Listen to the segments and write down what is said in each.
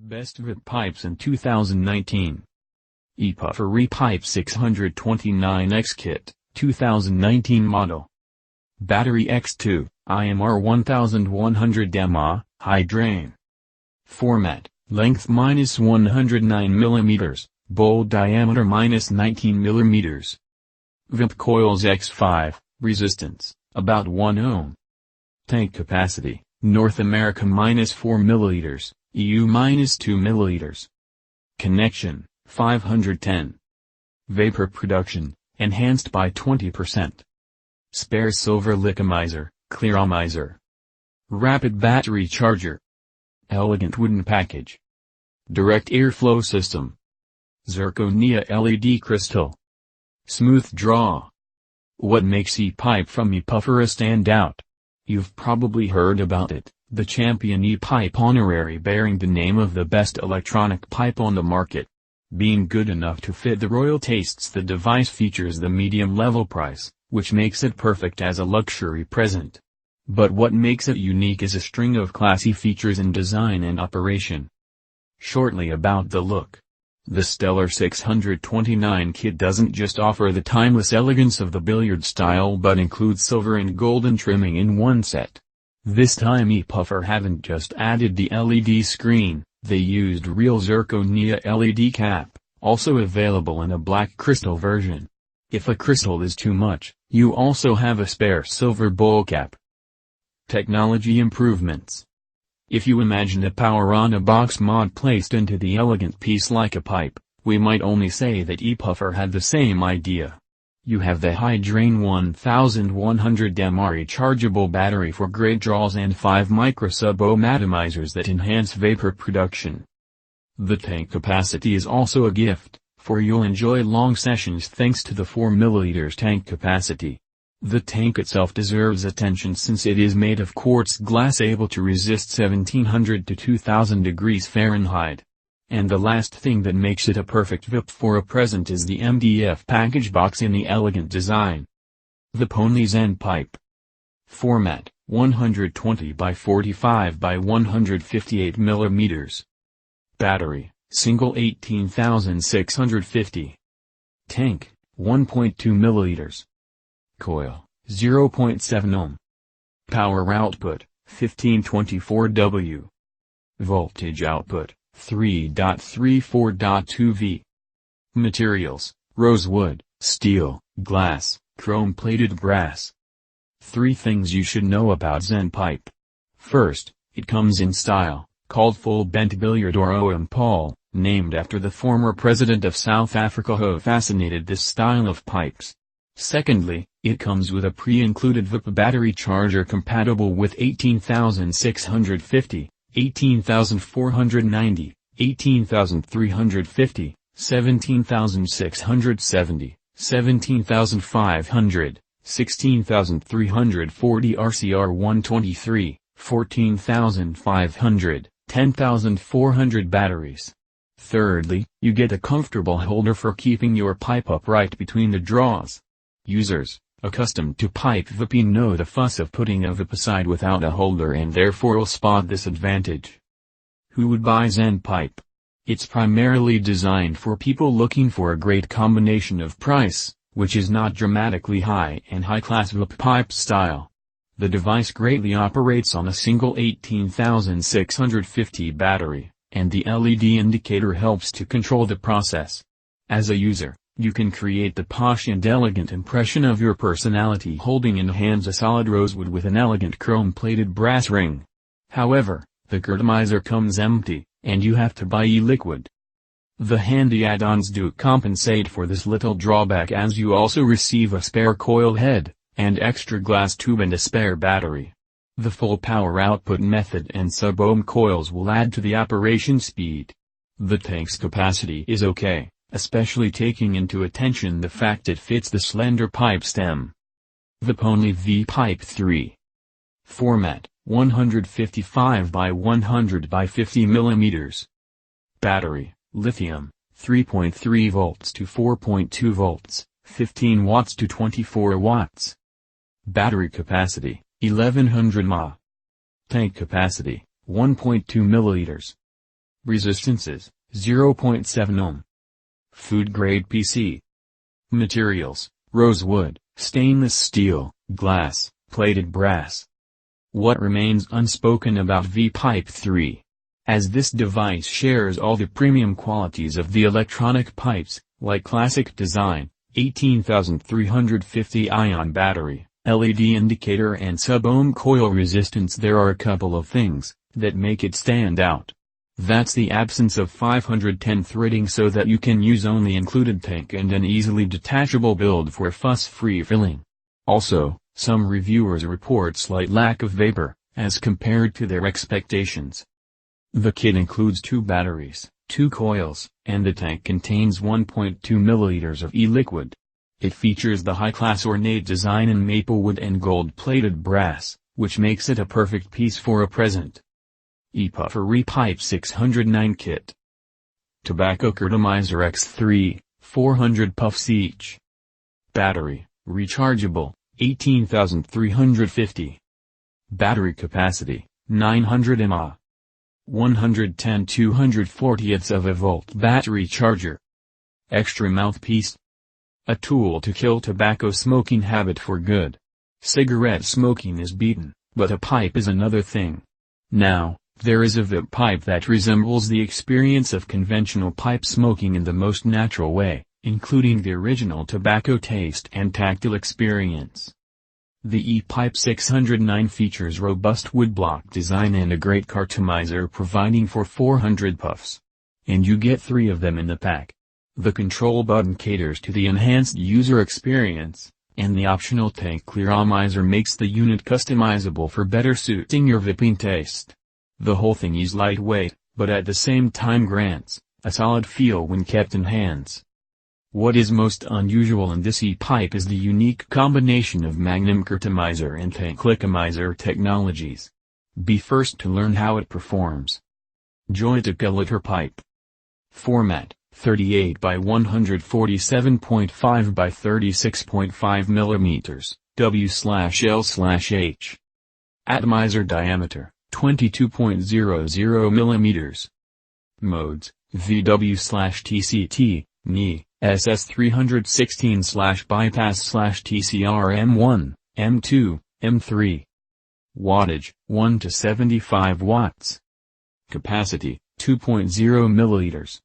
Best Vape Pipes in 2019. ePuffer ePipe 629X Kit, 2019 model. Battery X2, IMR 1100 mAh, high drain. Format, length -109 mm, bowl diameter -19 mm. Vape coils X5, resistance, about 1 ohm. Tank capacity, North America -4 ml, EU -2 ml. Connection, 510. Vapor production, enhanced by 20%. Spare silver liquimizer, clearomizer. Rapid battery charger. Elegant wooden package. Direct airflow system. Zirconia LED crystal. Smooth draw. What makes ePipe from ePuffer stand out? You've probably heard about it, the champion ePipe honorary bearing the name of the best electronic pipe on the market. Being good enough to fit the royal tastes, the device features the medium-level price, which makes it perfect as a luxury present. But what makes it unique is a string of classy features in design and operation. Shortly about the look. The stellar 629 kit doesn't just offer the timeless elegance of the billiard style but includes silver and golden trimming in one set. This time ePuffer haven't just added the LED screen, they used real zirconia LED cap, also available in a black crystal version. If a crystal is too much, you also have a spare silver bowl cap. Technology improvements. If you imagine a power-on-a-box mod placed into the elegant piece like a pipe, we might only say that ePuffer had the same idea. You have the high-drain 1100 mAh rechargeable battery for great draws and 5 micro-sub-ohm atomizers that enhance vapor production. The tank capacity is also a gift, for you'll enjoy long sessions thanks to the 4 ml tank capacity. The tank itself deserves attention since it is made of quartz glass able to resist 1700 to 2000 degrees Fahrenheit. And the last thing that makes it a perfect vape for a present is the MDF package box in the elegant design. VapeOnly Zen Pipe. Format, 120 by 45 by 158 mm. Battery, single 18650. Tank, 1.2 ml. Coil, 0.7 ohm. Power output, 1524 W. Voltage output, 3.34.2 V. Materials, rosewood, steel, glass, chrome-plated brass. 3 things you should know about Zen Pipe. First, it comes in style, called full bent billiard or OM Paul, named after the former president of South Africa who fascinated this style of pipes. Secondly, it comes with a pre-included Vape battery charger compatible with 18650, 18490, 18350, 17670, 17500, 16340 RCR123, 14500, 10400 batteries. Thirdly, you get a comfortable holder for keeping your pipe upright between the draws. Users, accustomed to pipe vaping know the fuss of putting a vape aside without a holder and therefore will spot this advantage. Who would buy Zen Pipe? It's primarily designed for people looking for a great combination of price, which is not dramatically high and high-class vape pipe style. The device greatly operates on a single 18650 battery, and the LED indicator helps to control the process. As a user, you can create the posh and elegant impression of your personality holding in hands a solid rosewood with an elegant chrome-plated brass ring. However, the chromatizer comes empty, and you have to buy e-liquid. The handy add-ons do compensate for this little drawback as you also receive a spare coil head, and extra glass tube and a spare battery. The full power output method and sub-ohm coils will add to the operation speed. The tank's capacity is okay, especially taking into attention the fact it fits the slender pipe stem. VapeOnly vPipe 3. Format, 155 by 100 by 50 mm. Battery, lithium, 3.3 volts to 4.2 volts, 15 watts to 24 watts. Battery capacity, 1100 mAh. Tank capacity, 1.2 ml. Resistances, 0.7 ohm. Food grade PC. Materials, rosewood, stainless steel, glass, plated brass. What remains unspoken about vPipe 3? As this device shares all the premium qualities of the electronic pipes, like classic design, 18,350 ion battery, LED indicator and sub-ohm coil resistance, there are a couple of things that make it stand out. That's the absence of 510 threading so that you can use only included tank and an easily detachable build for fuss-free filling. Also, some reviewers report slight lack of vapor, as compared to their expectations. The kit includes 2 batteries, 2 coils, and the tank contains 1.2 milliliters of e-liquid. It features the high-class ornate design in maplewood and gold-plated brass, which makes it a perfect piece for a present. ePuffer VapeHibat 609 kit. Tobacco Curtomizer X3, 400 puffs each. Battery, rechargeable, 18,350. Battery capacity, 900 mAh. 110 240ths of a volt battery charger. Extra mouthpiece. A tool to kill tobacco smoking habit for good. Cigarette smoking is beaten, but a pipe is another thing. Now, there is a vPipe that resembles the experience of conventional pipe smoking in the most natural way, including the original tobacco taste and tactile experience. The ePipe 609 features robust woodblock design and a great cartomizer providing for 400 puffs. And you get 3 of them in the pack. The control button caters to the enhanced user experience, and the optional tank clearomizer makes the unit customizable for better suiting your vaping taste. The whole thing is lightweight, but at the same time grants a solid feel when kept in hands. What is most unusual in this ePipe is the unique combination of Magnum Curtomizer and Tank Clicomizer technologies. Be first to learn how it performs. Joyetech Elitar Pipe. Format, 38 by 147.5 by 36.5 mm, W/L/H. Atomizer diameter, 22.00 mm. Modes, VW/TCT, Ni. SS316/bypass/TCR M1, M2, M3. Wattage, 1 to 75 watts. Capacity, 2.0 milliliters.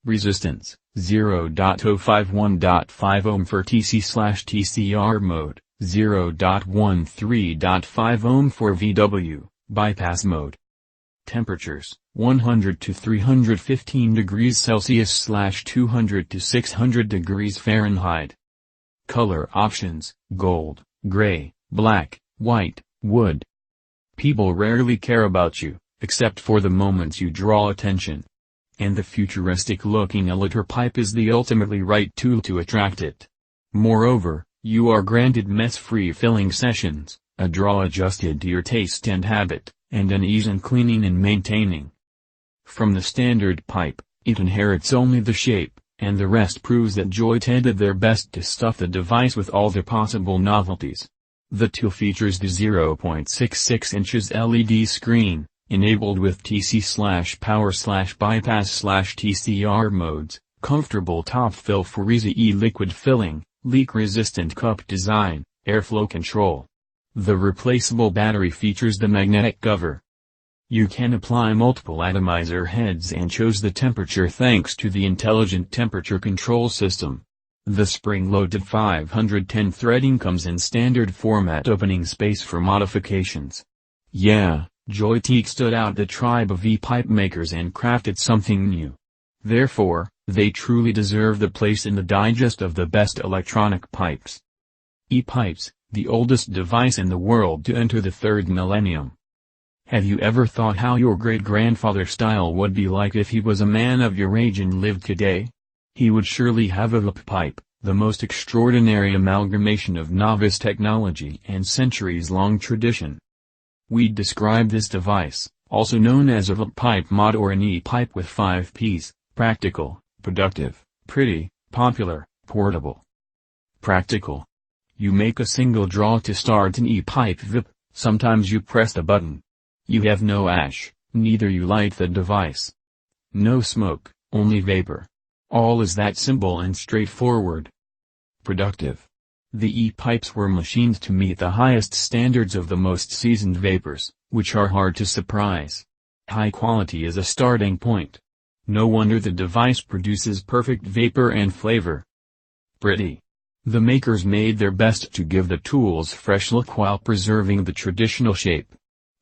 Resistance, 0.051.5 ohm for TC/TCR mode, 0.13.5 ohm for VW, bypass mode. Temperatures, 100 to 315 degrees Celsius/200 to 600 degrees Fahrenheit. Color options, gold, gray, black, white, wood. People rarely care about you, except for the moments you draw attention. And the futuristic-looking Elitar pipe is the ultimately right tool to attract it. Moreover, you are granted mess-free filling sessions, a draw adjusted to your taste and habit, and an ease in cleaning and maintaining. From the standard pipe, it inherits only the shape, and the rest proves that Joyetech did their best to stuff the device with all the possible novelties. The tool features the 0.66 inches LED screen, enabled with TC/power/bypass/TCR modes, comfortable top fill for easy e-liquid filling, leak-resistant cup design, airflow control. The replaceable battery features the magnetic cover. You can apply multiple atomizer heads and choose the temperature thanks to the intelligent temperature control system. The spring-loaded 510 threading comes in standard format, opening space for modifications. Yeah, Joyetech stood out the tribe of vPipe makers and crafted something new. Therefore, they truly deserve the place in the digest of the best electronic pipes. ePipes, the oldest device in the world to enter the 3rd millennium. Have you ever thought how your great-grandfather's style would be like if he was a man of your age and lived today? He would surely have a vPipe, the most extraordinary amalgamation of novice technology and centuries-long tradition. We'd describe this device, also known as a vPipe mod or an ePipe with 5 Ps, practical, productive, pretty, popular, portable. Practical. You make a single draw to start an ePipe vape, sometimes you press the button. You have no ash, neither you light the device. No smoke, only vapor. All is that simple and straightforward. Productive. The e-pipes were machined to meet the highest standards of the most seasoned vapors, which are hard to surprise. High quality is a starting point. No wonder the device produces perfect vapor and flavor. Pretty. The makers made their best to give the tools fresh look while preserving the traditional shape.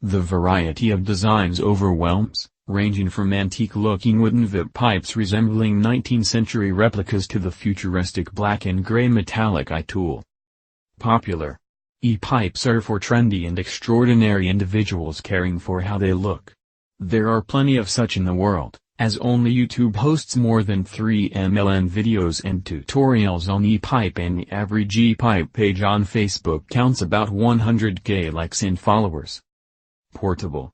The variety of designs overwhelms, ranging from antique-looking wooden vape pipes resembling 19th-century replicas to the futuristic black and gray metallic eye-tool. Popular. E-pipes are for trendy and extraordinary individuals caring for how they look. There are plenty of such in the world, as only YouTube hosts more than 3 million videos and tutorials on e-pipe, and the average e-pipe page on Facebook counts about 100k likes and followers. Portable.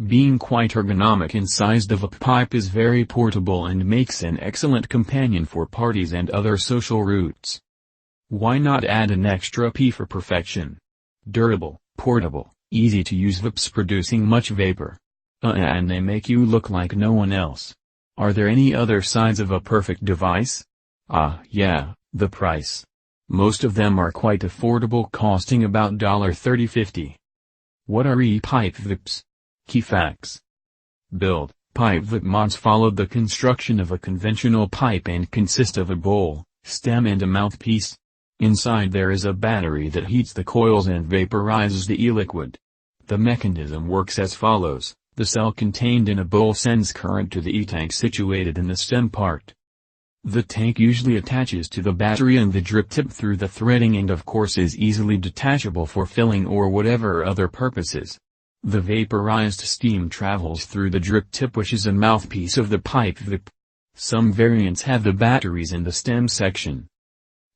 Being quite ergonomic and sized, the vPipe is very portable and makes an excellent companion for parties and other social routes. Why not add an extra P for perfection? Durable, portable, easy to use vapes producing much vapor. And they make you look like no one else. Are there any other sides of a perfect device? Yeah, the price. Most of them are quite affordable, costing about $30-50. What are e-pipe vapes? Key facts. Build. Pipe vape mods followed the construction of a conventional pipe and consist of a bowl, stem and a mouthpiece. Inside there is a battery that heats the coils and vaporizes the e-liquid. The mechanism works as follows. The cell contained in a bowl sends current to the e-tank situated in the stem part. The tank usually attaches to the battery and the drip tip through the threading, and of course is easily detachable for filling or whatever other purposes. The vaporized steam travels through the drip tip, which is a mouthpiece of the pipe vape. Some variants have the batteries in the stem section.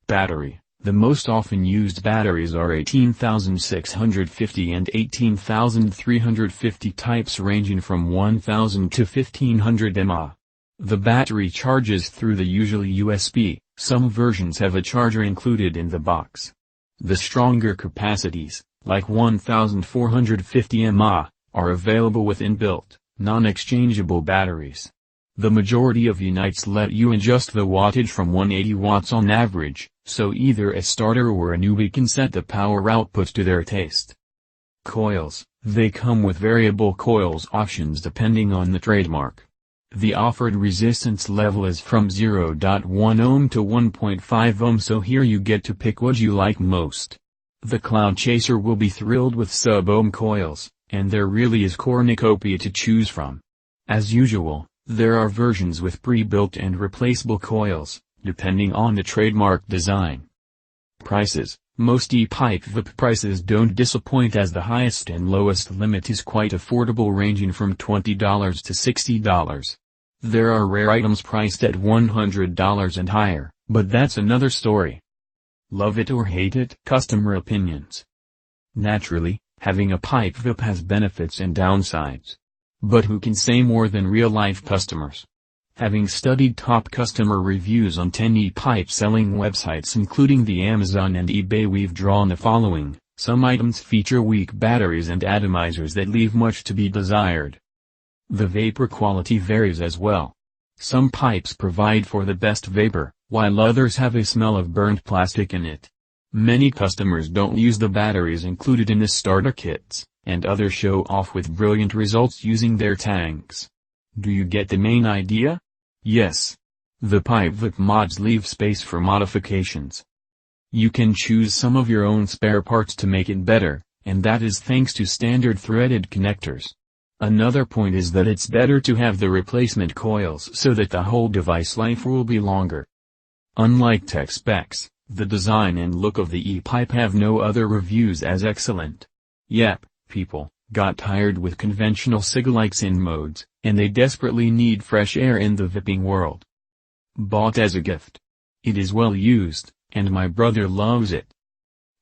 Battery. The most often used batteries are 18,650 and 18,350 types, ranging from 1,000 to 1,500 mAh. The battery charges through the usually USB, some versions have a charger included in the box. The stronger capacities, like 1,450 mAh, are available with inbuilt, non-exchangeable batteries. The majority of units let you adjust the wattage from 180 watts on average, so either a starter or a newbie can set the power output to their taste. Coils. They come with variable coils options depending on the trademark. The offered resistance level is from 0.1 ohm to 1.5 ohm, so here you get to pick what you like most. The Cloud Chaser will be thrilled with sub-ohm coils, and there really is cornucopia to choose from. As usual, there are versions with pre-built and replaceable coils, depending on the trademark design. Prices. Most e-pipe vape prices don't disappoint, as the highest and lowest limit is quite affordable, ranging from $20 to $60. There are rare items priced at $100 and higher, but that's another story. Love it or hate it? Customer opinions. Naturally, having a pipe vape has benefits and downsides. But who can say more than real-life customers? Having studied top customer reviews on 10 e-pipe selling websites including the Amazon and eBay, we've drawn the following. Some items feature weak batteries and atomizers that leave much to be desired. The vapor quality varies as well. Some pipes provide for the best vapor, while others have a smell of burnt plastic in it. Many customers don't use the batteries included in the starter kits, and others show off with brilliant results using their tanks. Do you get the main idea? Yes. The pipe vape mods leave space for modifications. You can choose some of your own spare parts to make it better, and that is thanks to standard threaded connectors. Another point is that it's better to have the replacement coils so that the whole device life will be longer. Unlike tech specs, the design and look of the e-pipe have no other reviews as excellent. Yep, people got tired with conventional cig-likes and modes, and they desperately need fresh air in the vaping world. Bought as a gift. It is well used, and my brother loves it.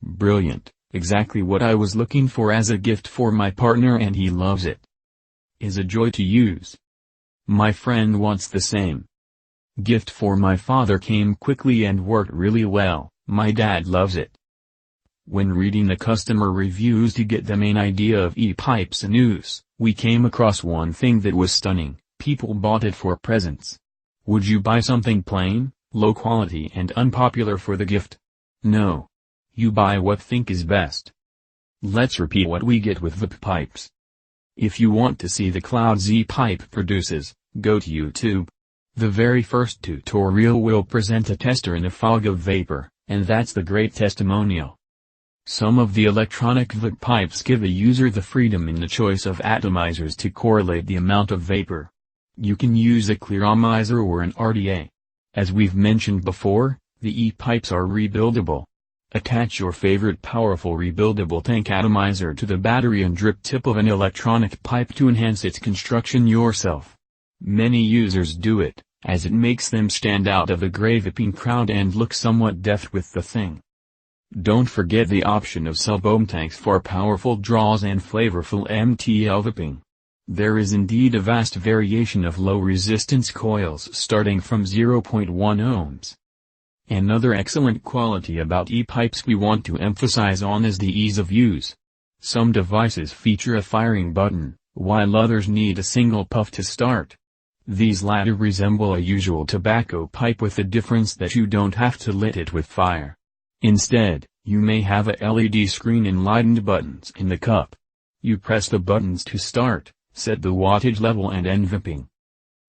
Brilliant, exactly what I was looking for as a gift for my partner, and he loves it. Is a joy to use. My friend wants the same. Gift for my father came quickly and worked really well, my dad loves it. When reading the customer reviews to get the main idea of e-pipes in use, we came across one thing that was stunning. people bought it for presents. Would you buy something plain, low quality and unpopular for the gift? No. You buy what think is best. Let's repeat what we get with vPipes. If you want to see the clouds ePipe produces, go to YouTube. The very first tutorial will present a tester in a fog of vapor, and that's the great testimonial. Some of the electronic vPipes give a user the freedom in the choice of atomizers to correlate the amount of vapor. You can use a clearomizer or an RDA. As we've mentioned before, the ePipes are rebuildable. Attach your favorite powerful rebuildable tank atomizer to the battery and drip tip of an electronic pipe to enhance its construction yourself. Many users do it, as it makes them stand out of the gray vaping crowd and look somewhat deft with the thing. Don't forget the option of sub-ohm tanks for powerful draws and flavorful MTL vaping. There is indeed a vast variation of low-resistance coils starting from 0.1 ohms. Another excellent quality about ePipes we want to emphasize on is the ease of use. Some devices feature a firing button, while others need a single puff to start. These latter resemble a usual tobacco pipe with the difference that you don't have to lit it with fire. Instead, you may have a LED screen and enlightened buttons in the cup. You press the buttons to start, set the wattage level and end vaping.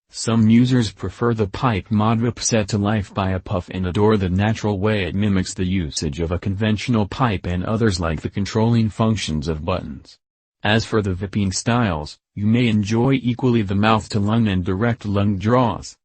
Some users prefer the pipe mod vap set to life by a puff and adore the natural way it mimics the usage of a conventional pipe, and others like the controlling functions of buttons. As for the vaping styles, you may enjoy equally the mouth-to-lung and direct lung draws.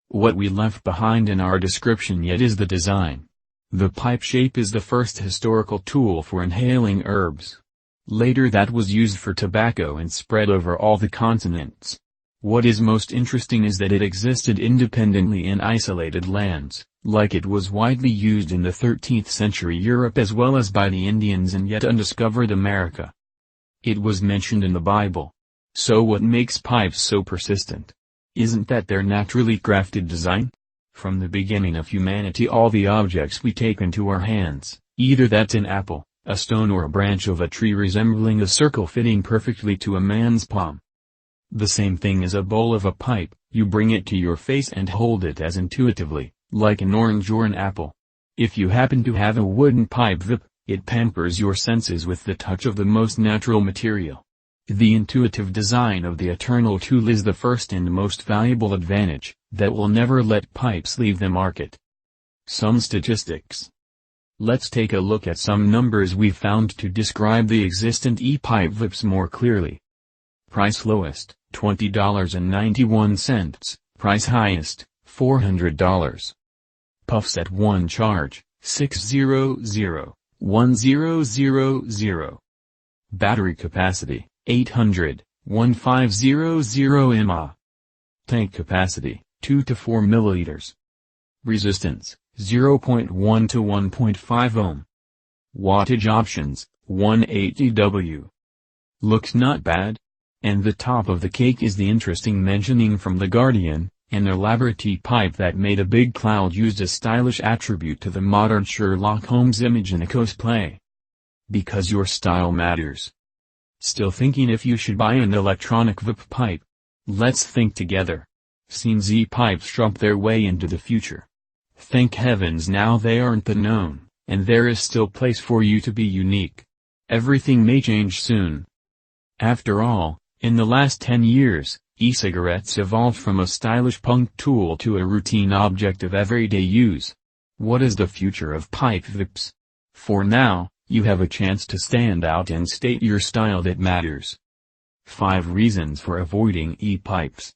What we left behind in our description yet is the design. The pipe shape is the first historical tool for inhaling herbs. Later that was used for tobacco and spread over all the continents. What is most interesting is that it existed independently in isolated lands, like it was widely used in the 13th century Europe as well as by the Indians in yet undiscovered America. It was mentioned in the Bible. So what makes pipes so persistent? Isn't that their naturally crafted design? From the beginning of humanity, all the objects we take into our hands, either that's an apple, a stone or a branch of a tree resembling a circle fitting perfectly to a man's palm. The same thing as a bowl of a pipe, you bring it to your face and hold it as intuitively, like an orange or an apple. If you happen to have a wooden pipe vape, it pampers your senses with the touch of the most natural material. The intuitive design of the eternal tool is the first and most valuable advantage, that will never let pipes leave the market. Some statistics. Let's take a look at some numbers we found to describe the existent ePipe vapes more clearly. Price lowest, $20.91, price highest, $400. Puffs at 1 charge, 600, 1000. Battery capacity, 800, 1500 mAh. Tank capacity, 2 to 4 milliliters. Resistance, 0.1 to 1.5 ohm. Wattage options, 180 W. Looks not bad. And the top of the cake is the interesting mentioning from The Guardian, an elaborate pipe that made a big cloud used a stylish attribute to the modern Sherlock Holmes image in a cosplay. Because your style matters. Still thinking if you should buy an electronic vape pipe? Let's think together. Seen ePipes trump their way into the future. Thank heavens now they aren't the known, and there is still place for you to be unique. Everything may change soon. After all, in the last 10 years, e-cigarettes evolved from a stylish punk tool to a routine object of everyday use. What is the future of pipe vapes? For now, you have a chance to stand out and state your style that matters. 5 reasons for avoiding e-pipes.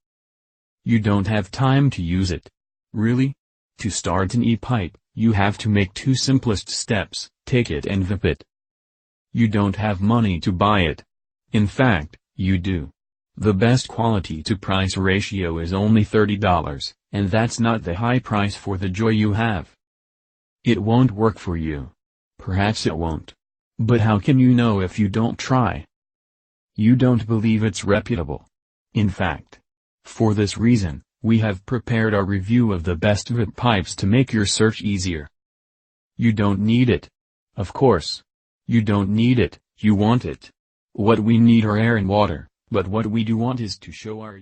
You don't have time to use it. Really? To start an e-pipe, you have to make 2 simplest steps, take it and vape it. You don't have money to buy it. In fact, you do. The best quality to price ratio is only $30, and that's not the high price for the joy you have. It won't work for you. Perhaps it won't. But how can you know if you don't try? You don't believe it's reputable. In fact, for this reason, we have prepared our review of the best vape pipes to make your search easier. You don't need it. Of course. You don't need it, you want it. What we need are air and water, but what we do want is to show our